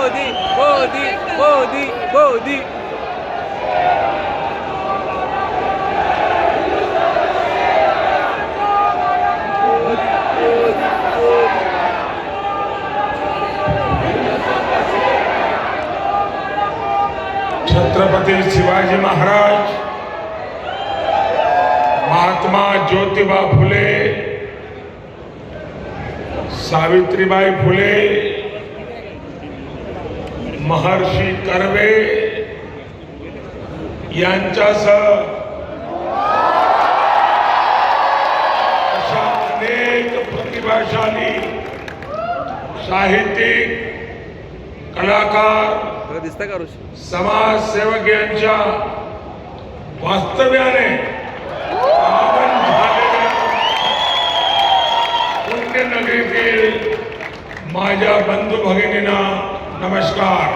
मोदी मोदी मोदी मोदी। छत्रपती शिवाजी महाराज, महात्मा ज्योतिबा फुले, सावित्रीबाई फुले, महर्षी कर्वे यांच्यासह अशा अनेक प्रतिभाशाली साहित्यिक, कलाकार, दिसतं का ऋषी? समाजसेवक यांच्या वास्तव्याने पावन झालेल्या पुण्यनगरीतील माझ्या बंधू भगिनींना नमस्कार।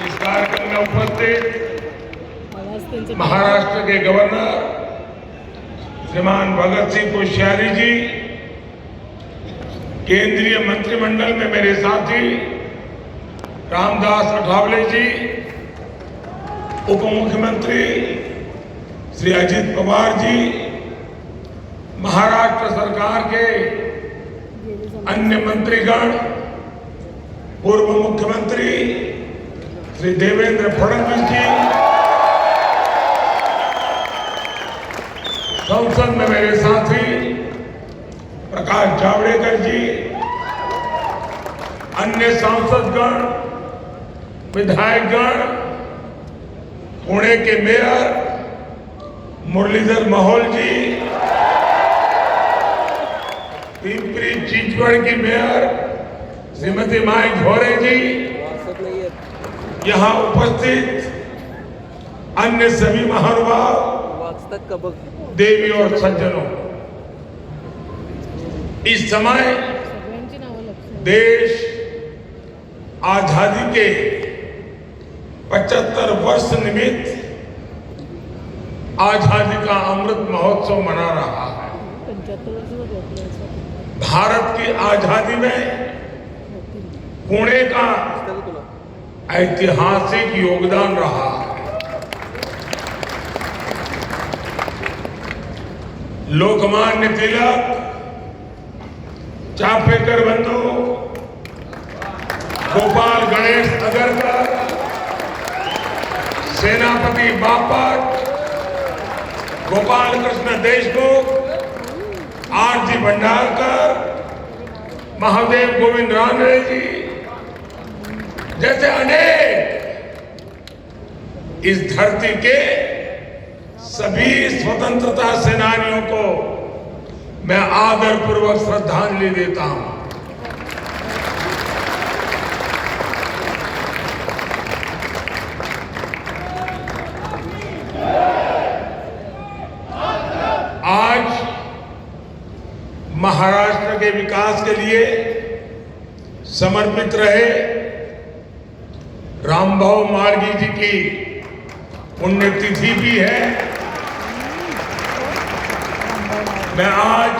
इस कार्यक्रम में उपस्थित महाराष्ट्र के गवर्नर श्रीमान भगत सिंह कोश्यारी जी, केंद्रीय मंत्रिमंडल में मेरे साथी रामदास अठावले जी, उप मुख्यमंत्री श्री अजित पवार जी, महाराष्ट्र सरकार के अन्य मंत्रीगण, पूर्व मुख्यमंत्री श्री देवेंद्र फडणवीस जी, संसद में मेरे साथी प्रकाश जावड़ेकर जी, अन्य सांसदगण, विधायकगण, पुणे के मेयर मुरलीधर मोहोल जी, पिंपरी चिंचवड़ की मेयर श्रीमती माई घोरे जी, यहाँ उपस्थित अन्य सभी महानुभाव, देवी और सज्जनों, इस समय देश आजादी के 75 वर्ष निमित्त आजादी का अमृत महोत्सव मना रहा है। भारत की आजादी में पुणे का ऐतिहासिक योगदान रहा है। लोकमान्य तिलक, चापेकर बंधु, गोपाल गणेश अगरकर, सेनापति बापट, गोपाल कृष्ण देशमुख, आर.जी. भंडारकर, महादेव गोविंद रानडे जी जैसे अनेक इस धरती के सभी स्वतंत्रता सेनानियों को मैं आदरपूर्वक श्रद्धांजलि देता हूं। आज महाराष्ट्र के विकास के लिए समर्पित रहे रामभाऊ मार्गी जी की पुण्यतिथि भी है। मैं आज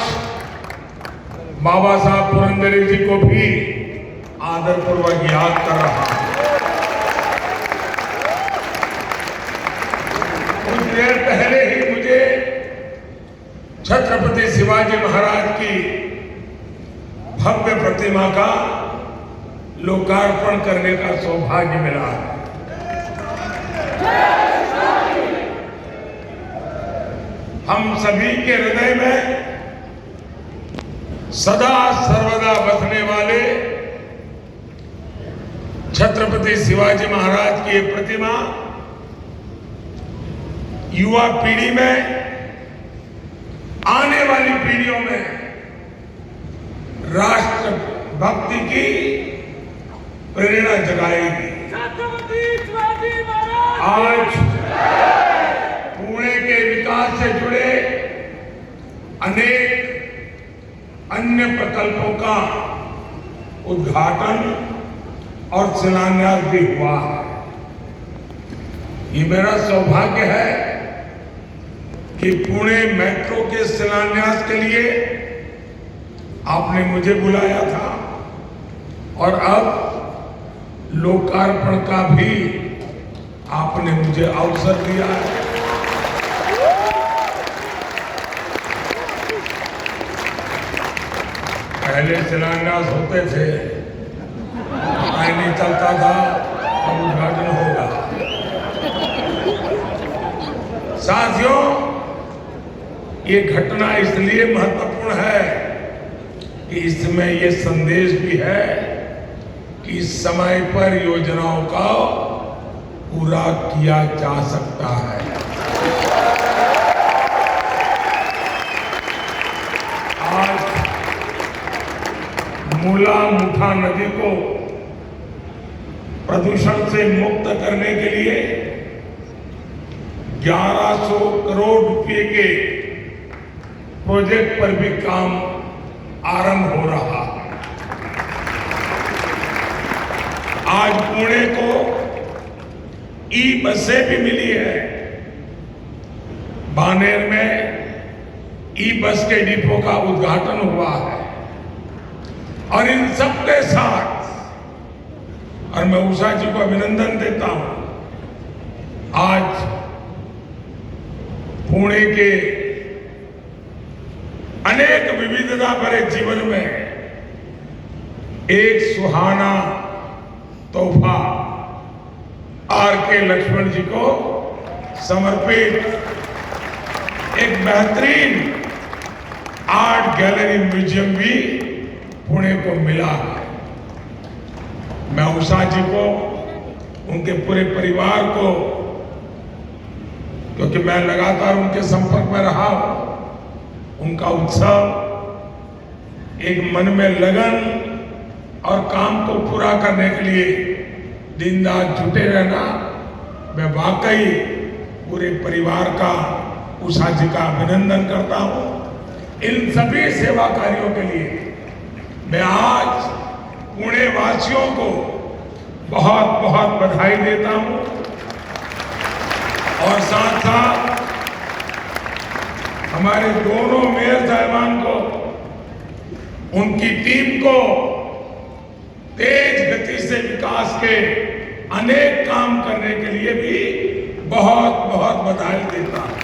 बाबा साहब पुरंदरे जी को भी आदरपूर्वक याद कर रहा हूं। कुछ देर पहले ही मुझे छत्रपति शिवाजी महाराज की भव्य प्रतिमा का लोकार्पण करने का सौभाग्य मिला है। हम सभी के हृदय में सदा सर्वदा बसने वाले छत्रपति शिवाजी महाराज की ये प्रतिमा युवा पीढ़ी में, आने वाली पीढ़ियों में राष्ट्र भक्ति की प्रेरणा जगाएगी। आज पुणे के विकास से जुड़े अनेक अन्य प्रकल्पों का उद्घाटन और शिलान्यास भी हुआ है। ये मेरा सौभाग्य है कि पुणे मेट्रो के शिलान्यास के लिए आपने मुझे बुलाया था और अब लोकार्पण का भी आपने मुझे अवसर दिया है। पहले शिलान्यास होते थे, पता नहीं चलता था, अब उद्घाटन होगा। साथियों, ये घटना इसलिए महत्वपूर्ण है कि इसमें ये संदेश भी है कि समय पर योजनाओं का पूरा किया जा सकता है। आज मूला मुठा नदी को प्रदूषण से मुक्त करने के लिए 1100 करोड़ रुपए के प्रोजेक्ट पर भी काम आरंभ हो रहा है। आज पुणे को ई बसें भी मिली है। बानेर में ई बस के डिपो का उद्घाटन हुआ है और इन सबके साथ, और मैं उषा जी को अभिनंदन देता हूं, आज पुणे के अनेक विविधता भरे जीवन में एक सुहाना तोहफा आर.के. लक्ष्मण जी को समर्पित एक बेहतरीन आर्ट गैलरी म्यूजियम भी पुणे को मिला है। मैं उषा जी को, उनके पूरे परिवार को, क्योंकि मैं लगातार उनके संपर्क में रहा हूं, उनका उत्साह, एक मन में लगन और काम को पूरा करने के लिए दिन रात जुटे रहना, मैं वाकई पूरे परिवार का, उषा जी का अभिनंदन करता हूं। इन सभी सेवा कार्यों के लिए मैं आज पुणे वासियों को बहुत बहुत बधाई देता हूं और साथ साथ हमारे दोनों मेयर साहिबान को, उनकी टीम को तेज गति से विकास के अनेक काम करने के लिए भी बहुत बहुत बधाई देता हूं।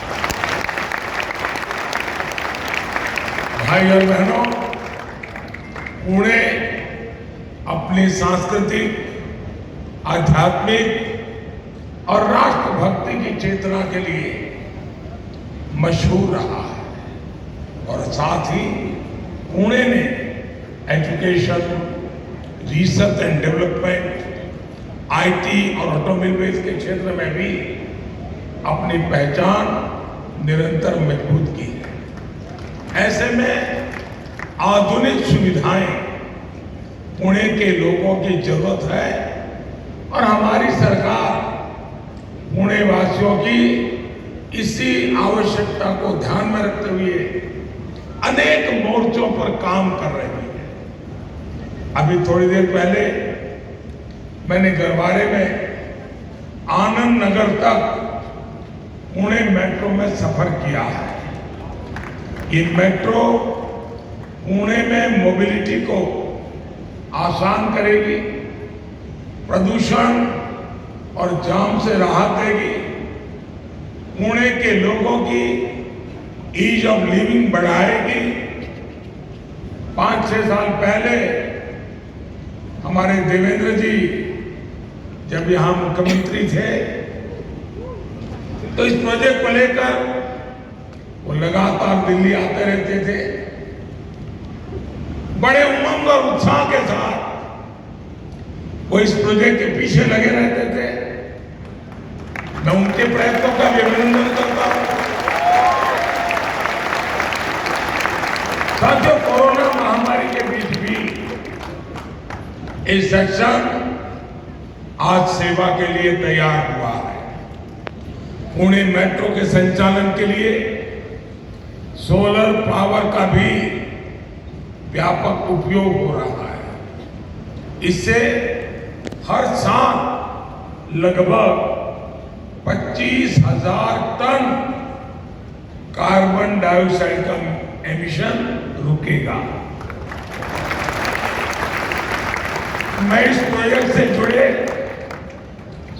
भाई और बहनों, पुणे अपनी सांस्कृतिक, आध्यात्मिक और राष्ट्रभक्ति की चेतना के लिए मशहूर रहा है और साथ ही पुणे ने education, research and development, IT और ऑटोमोबाइल्स के क्षेत्र में भी अपनी पहचान निरंतर मजबूत की है। ऐसे में आधुनिक सुविधाएं पुणे के लोगों की जरूरत है और हमारी सरकार पुणे वासियों की इसी आवश्यकता को ध्यान में रखते हुए अनेक मोर्चों पर काम कर रही है। अभी थोड़ी देर पहले मैंने गरवारे में आनंद नगर तक पुणे मेट्रो में सफर किया है। ये मेट्रो पुणे में मोबिलिटी को आसान करेगी, प्रदूषण और जाम से राहत देगी, पुणे के लोगों की ईज ऑफ लिविंग बढ़ाएगी। 5-6 साल पहले हमारे देवेंद्र जी जब यहां मुख्यमंत्री थे तो इस प्रोजेक्ट को लेकर वो लगातार दिल्ली आते रहते थे, बड़े उमंग और उत्साह के साथ वो इस प्रोजेक्ट के पीछे लगे रहते थे। मैं उनके प्रयत्नों का भी अभिनंदन करता हूं। साथियों, कोरोना महामारी के बीच भी इस सेक्शन आज सेवा के लिए तैयार हुआ है। पुणे मेट्रो के संचालन के लिए सोलर पावर का भी व्यापक उपयोग हो रहा है। इससे हर साल लगभग 25,000 टन कार्बन डाइऑक्साइड का एमिशन रुकेगा। मैं इस प्रोजेक्ट से जुड़े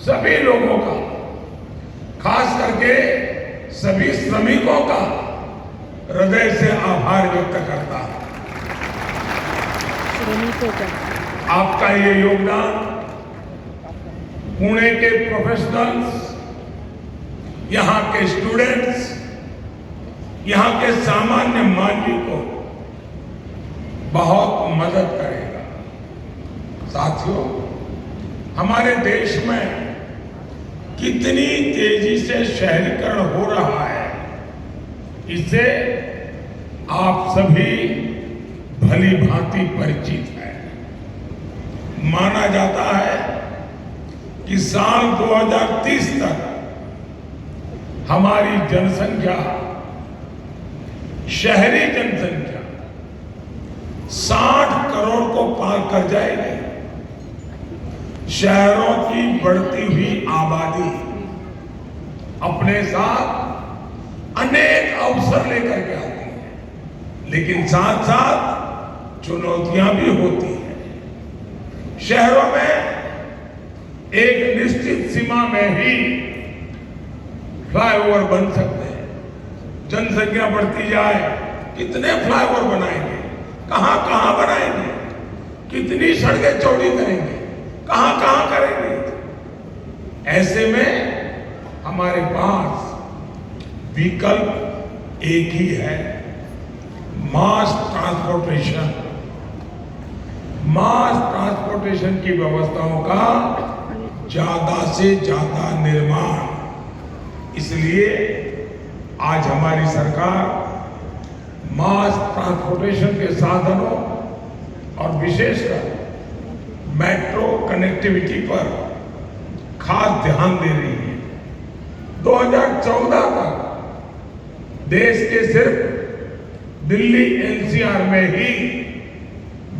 सभी लोगों का, खास करके सभी श्रमिकों का हृदय से आभार व्यक्त करता हूं। आपका ये योगदान पुणे के प्रोफेशनल्स, यहां के स्टूडेंट्स, यहां के सामान्य मानवी को बहुत मदद करेगा। साथियों, हमारे देश में कितनी तेजी से शहरीकरण हो रहा है, इससे आप सभी भली भांति परिचित हैं। माना जाता है कि साल 2030 तक हमारी जनसंख्या, शहरी जनसंख्या 60 करोड़ को पार कर जाएगी। शहरों की बढ़ती हुई आबादी अपने साथ अनेक अवसर लेकर के आती है, लेकिन साथ साथ चुनौतियां भी होती हैं। शहरों में एक निश्चित सीमा में ही फ्लाईओवर बन सकते हैं। जनसंख्या बढ़ती जाए, कितने फ्लाईओवर बनाएंगे, कहां कहां बनाएंगे, कितनी सड़कें चौड़ी करेंगे, कहां कहां करेंगे। ऐसे में हमारे पास विकल्प एक ही है, मास ट्रांसपोर्टेशन। मास ट्रांसपोर्टेशन की व्यवस्थाओं का ज्यादा से ज्यादा निर्माण। इसलिए आज हमारी सरकार मास ट्रांसपोर्टेशन के साधनों और विशेषकर मेट्रो कनेक्टिविटी पर खास ध्यान दे रही है। 2014 तक देश के सिर्फ दिल्ली एनसीआर में ही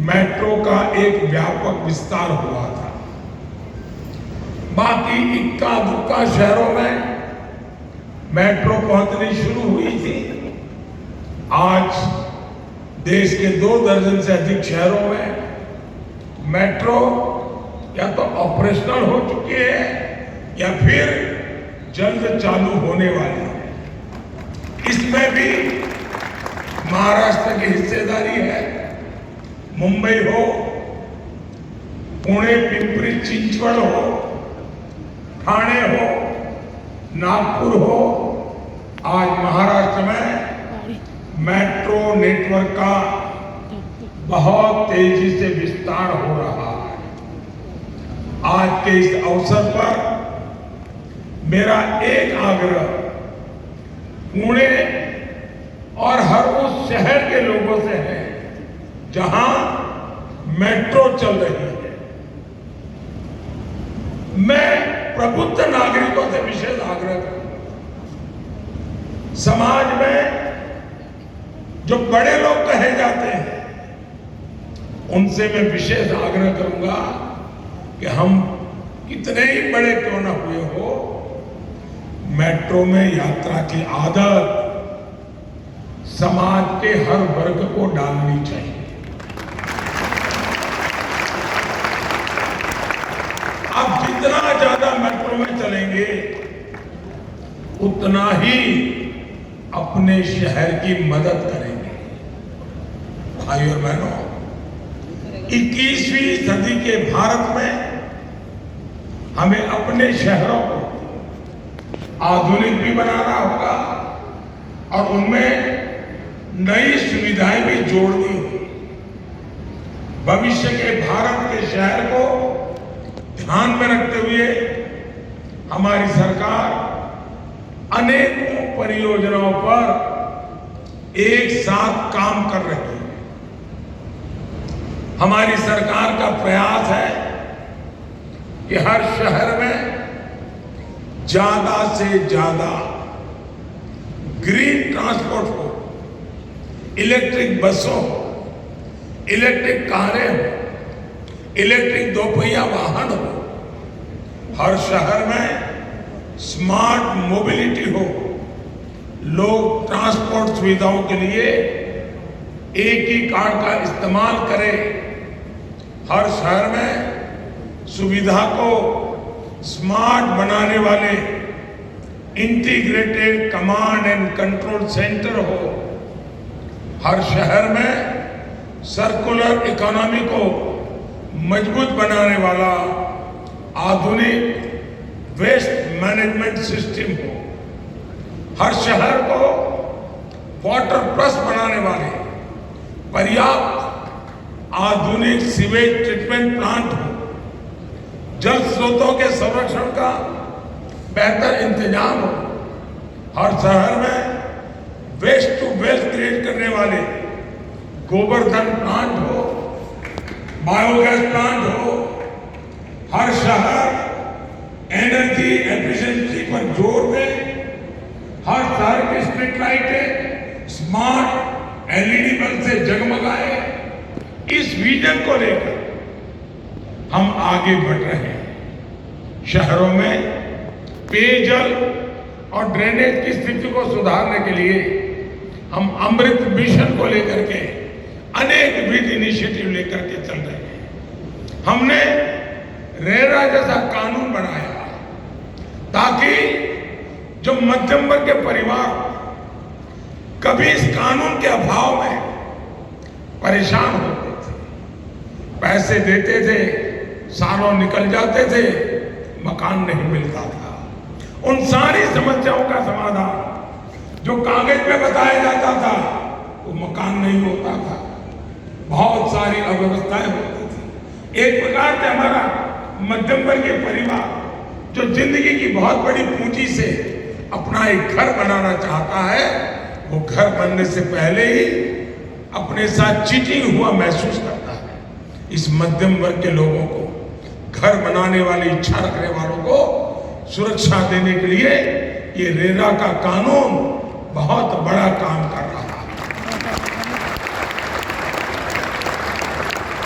मेट्रो का एक व्यापक विस्तार हुआ था। बाकी इक्का दुक्का शहरों में मेट्रो पहुंचनी शुरू हुई थी। आज देश के 2 दर्जन से अधिक शहरों में मेट्रो या तो ऑपरेशनल हो चुकी है या फिर जल्द चालू होने वाली है। इसमें भी महाराष्ट्र की हिस्सेदारी है। मुंबई हो, पुणे पिंपरी चिंचवड हो, ठाणे हो, नागपुर हो, आज महाराष्ट्र में मेट्रो नेटवर्क का बहुत तेजी से विस्तार हो रहा है। आज के इस अवसर पर मेरा एक आग्रह पुणे और हर उस शहर के लोगों से है जहां मेट्रो चल रही है। मैं प्रबुद्ध नागरिकों से विशेष आग्रह करूंगा। समाज में जो बड़े लोग कहे जाते हैं, उनसे मैं विशेष आग्रह करूंगा कि हम कितने ही बड़े क्यों न हुए हो, मेट्रो में यात्रा की आदत समाज के हर वर्ग को डालनी चाहिए। आप जितना ज्यादा मेट्रो में चलेंगे, उतना ही अपने शहर की मदद करेंगे। भाई और बहनों, 21वीं सदी के भारत में हमें अपने शहरों को आधुनिक भी बनाना होगा और उनमें नई सुविधाएं भी जोड़नी होगी। भविष्य के भारत के शहर को ध्यान में रखते हुए हमारी सरकार अनेकों परियोजनाओं पर एक साथ काम कर रही है। हमारी सरकार का प्रयास है कि हर शहर में ज्यादा से ज्यादा ग्रीन ट्रांसपोर्ट हो, इलेक्ट्रिक बसों हो, इलेक्ट्रिक कारें हो, इलेक्ट्रिक दोपहिया वाहन हो, हर शहर में स्मार्ट मोबिलिटी हो, लोग ट्रांसपोर्ट सुविधाओं के लिए एक ही कार्ड का इस्तेमाल करें, हर शहर में सुविधा को स्मार्ट बनाने वाले integrated command and control centre हो, हर शहर में सर्कुलर इकोनॉमी को मजबूत बनाने वाला आधुनिक वेस्ट मैनेजमेंट सिस्टम हो, हर शहर को वाटर प्लस बनाने वाले पर्याप्त आधुनिक सीवेज ट्रीटमेंट प्लांट हो, जल स्रोतों के संरक्षण का बेहतर इंतजाम हो, हर शहर में वेस्ट टू वेल्थ क्रिएट करने वाले गोवर्धन प्लांट हो, बायोगैस प्लांट हो, हर शहर एनर्जी एफिशिएंसी पर जोर दे, हर शहर की स्ट्रीट लाइटें स्मार्ट एलईडी बल्ब से जगमगाए। इस विजन को लेकर हम आगे बढ़ रहे हैं। शहरों में पेयजल और ड्रेनेज की स्थिति को सुधारने के लिए हम अमृत मिशन को लेकर के अनेक विध इनिशिएटिव लेकर के चल रहे हैं। हमने रेरा जैसा कानून बनाया ताकि जो मध्यम वर्ग के परिवार कभी इस कानून के अभाव में परेशान होते थे, पैसे देते थे, सालों निकल जाते थे, मकान नहीं मिलता था। उन सारी समस्याओं का समाधान जो कागज पे बताया जाता था वो मकान नहीं होता था, बहुत सारी अव्यवस्थाएं होती थी। एक प्रकार से हमारा मध्यम वर्गीय परिवार जो जिंदगी की बहुत बड़ी पूंजी से अपना एक घर बनाना चाहता है, वो घर बनने से पहले ही अपने साथ चीटिंग हुआ महसूस करता है। इस मध्यम वर्ग के लोगों को, घर बनाने वाली इच्छा रखने वालों को सुरक्षा देने के लिए ये रेरा का कानून बहुत बड़ा काम कर रहा है।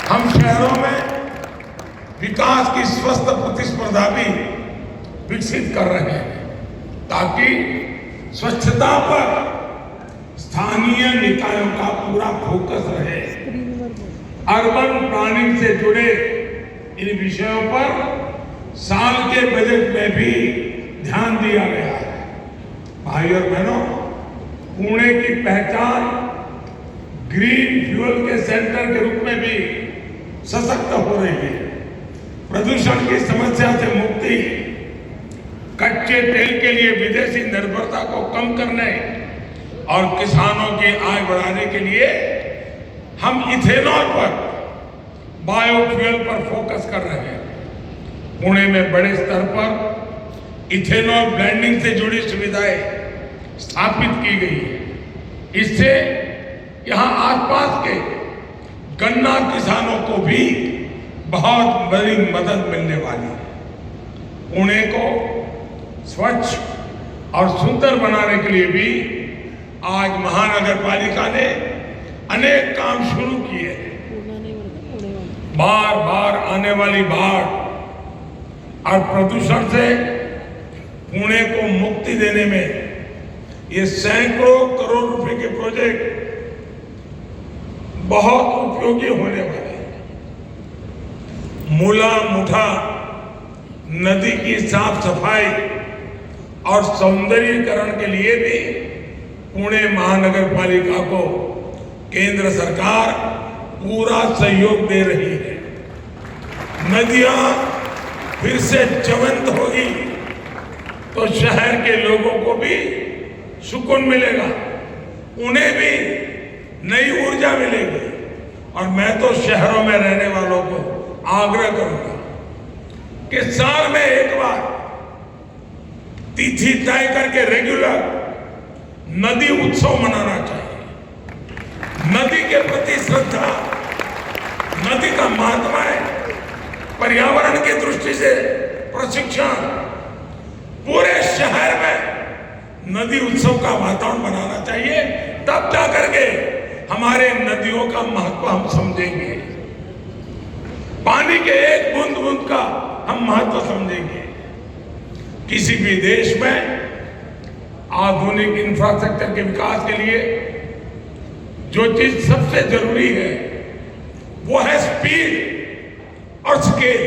हम शहरों में विकास की स्वस्थ प्रतिस्पर्धा भी विकसित कर रहे हैं ताकि स्वच्छता पर स्थानीय निकायों का पूरा फोकस रहे। अर्बन प्लानिंग से जुड़े इन विषयों पर साल के बजट में भी ध्यान दिया गया है। भाई और बहनों, पुणे की पहचान ग्रीन फ्यूल के सेंटर के रूप में भी सशक्त हो रही है। प्रदूषण की समस्या से मुक्ति, कच्चे तेल के लिए विदेशी निर्भरता को कम करने और किसानों की आय बढ़ाने के लिए हम इथेनॉल पर, बायोफ्यूल पर फोकस कर रहे हैं। पुणे में बड़े स्तर पर इथेनॉल ब्लेंडिंग से जुड़ी सुविधाएं स्थापित की गई है। इससे यहां आसपास के गन्ना किसानों को भी बहुत बड़ी मदद मिलने वाली है। पुणे को स्वच्छ और सुंदर बनाने के लिए भी आज महानगर पालिका ने अनेक काम शुरू किए हैं। बार बार आने वाली बाढ़ और प्रदूषण से पुणे को मुक्ति देने में ये सैकड़ों करोड़ रुपए के प्रोजेक्ट बहुत उपयोगी होने वाले हैं। मूला मुठा नदी की साफ सफाई और सौंदर्यीकरण के लिए भी पुणे महानगर पालिका को केंद्र सरकार पूरा सहयोग दे रही है। नदियां फिर से जीवंत होगी तो शहर के लोगों को भी सुकून मिलेगा, उन्हें भी नई ऊर्जा मिलेगी। और मैं तो शहरों में रहने वालों को आग्रह करूंगा कि साल में एक बार तिथि तय करके रेगुलर नदी उत्सव मनाना चाहिए। नदी के प्रति श्रद्धा, नदी का महात्मा है, पर्यावरण की दृष्टि से प्रशिक्षण, पूरे शहर में नदी उत्सव का वातावरण बनाना चाहिए। तब जाकर के हमारे नदियों का महत्व हम समझेंगे, पानी के एक बूंद बूंद का हम महत्व समझेंगे। किसी भी देश में आधुनिक इंफ्रास्ट्रक्चर के विकास के लिए जो चीज सबसे जरूरी है वो है स्पीड और स्केल।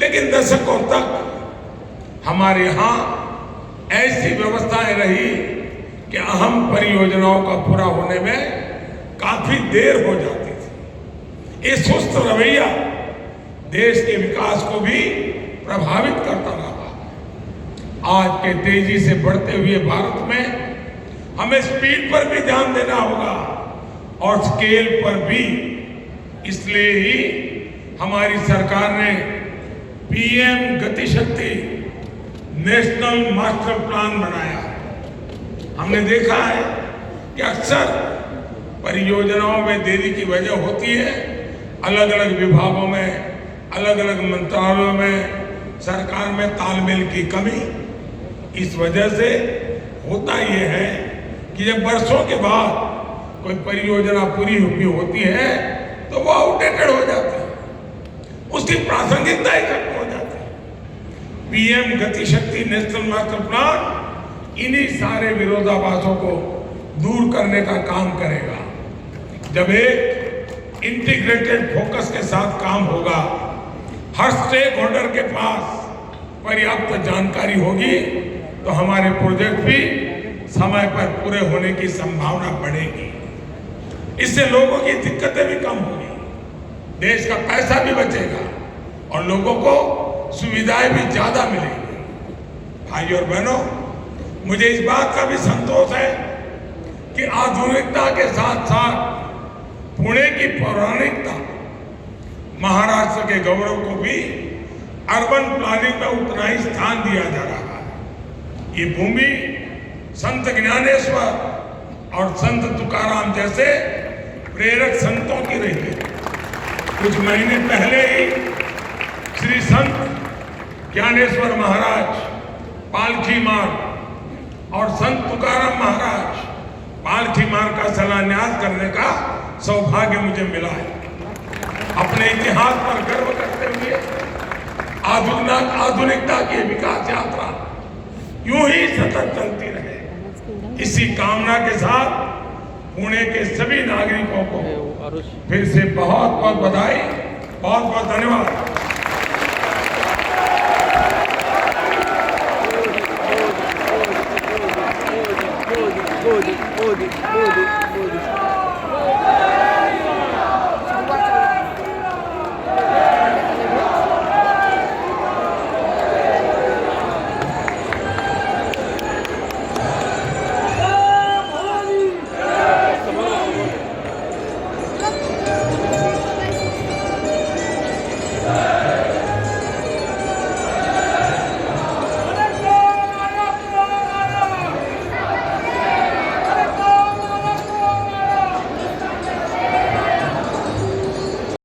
लेकिन दशकों तक हमारे यहाँ ऐसी व्यवस्थाएं रही कि अहम परियोजनाओं का पूरा होने में काफी देर हो जाती थी। ये सुस्त रवैया देश के विकास को भी प्रभावित करता रहा। आज के तेजी से बढ़ते हुए भारत में हमें स्पीड पर भी ध्यान देना होगा और स्केल पर भी। इसलिए ही हमारी सरकार ने पीएम गति शक्ति नेशनल मास्टर प्लान बनाया। हमने देखा है कि अक्सर परियोजनाओं में देरी की वजह होती है, अलग अलग विभागों में, अलग अलग मंत्रालयों में, सरकार में तालमेल की कमी। इस वजह से होता यह है कि जब वर्षों के बाद कोई परियोजना पूरी हुई होती है तो वो आउटडेटेड हो जाती है, उसकी प्रासंगिकता ही खत्म हो जाती है। पीएम गति शक्ति नेशनल मास्टर प्लान इन्हीं सारे विरोधाभासों को दूर करने का काम करेगा। जब एक इंटीग्रेटेड फोकस के साथ काम होगा, हर स्टेक होल्डर के पास पर्याप्त जानकारी होगी, तो हमारे प्रोजेक्ट भी समय पर पूरे होने की संभावना बढ़ेगी। इससे लोगों की दिक्कतें भी कम होंगी, देश का पैसा भी बचेगा और लोगों को सुविधाएं भी ज्यादा मिलेंगी। भाइयों और बहनों, मुझे इस बात का भी संतोष है कि आधुनिकता के साथ साथ पुणे की पौराणिकता, महाराष्ट्र के गौरव को भी अर्बन प्लानिंग में उतना ही स्थान दिया जा रहा है। ये भूमि संत ज्ञानेश्वर और संत तुकाराम जैसे प्रेरक संतों की रही है। कुछ महीने पहले ही श्री संत ज्ञानेश्वर महाराज पालकी मार्ग और संत तुकाराम महाराज पालकी मार्ग का शिलान्यास करने का सौभाग्य मुझे मिला है। अपने इतिहास पर गर्व करते हुए आधुनिकता की विकास यात्रा यूं ही सतत चलती रहे, इसी कामना के साथ पुणे के सभी नागरिकों को फिर से बहुत बहुत बधाई, बहुत बहुत धन्यवाद।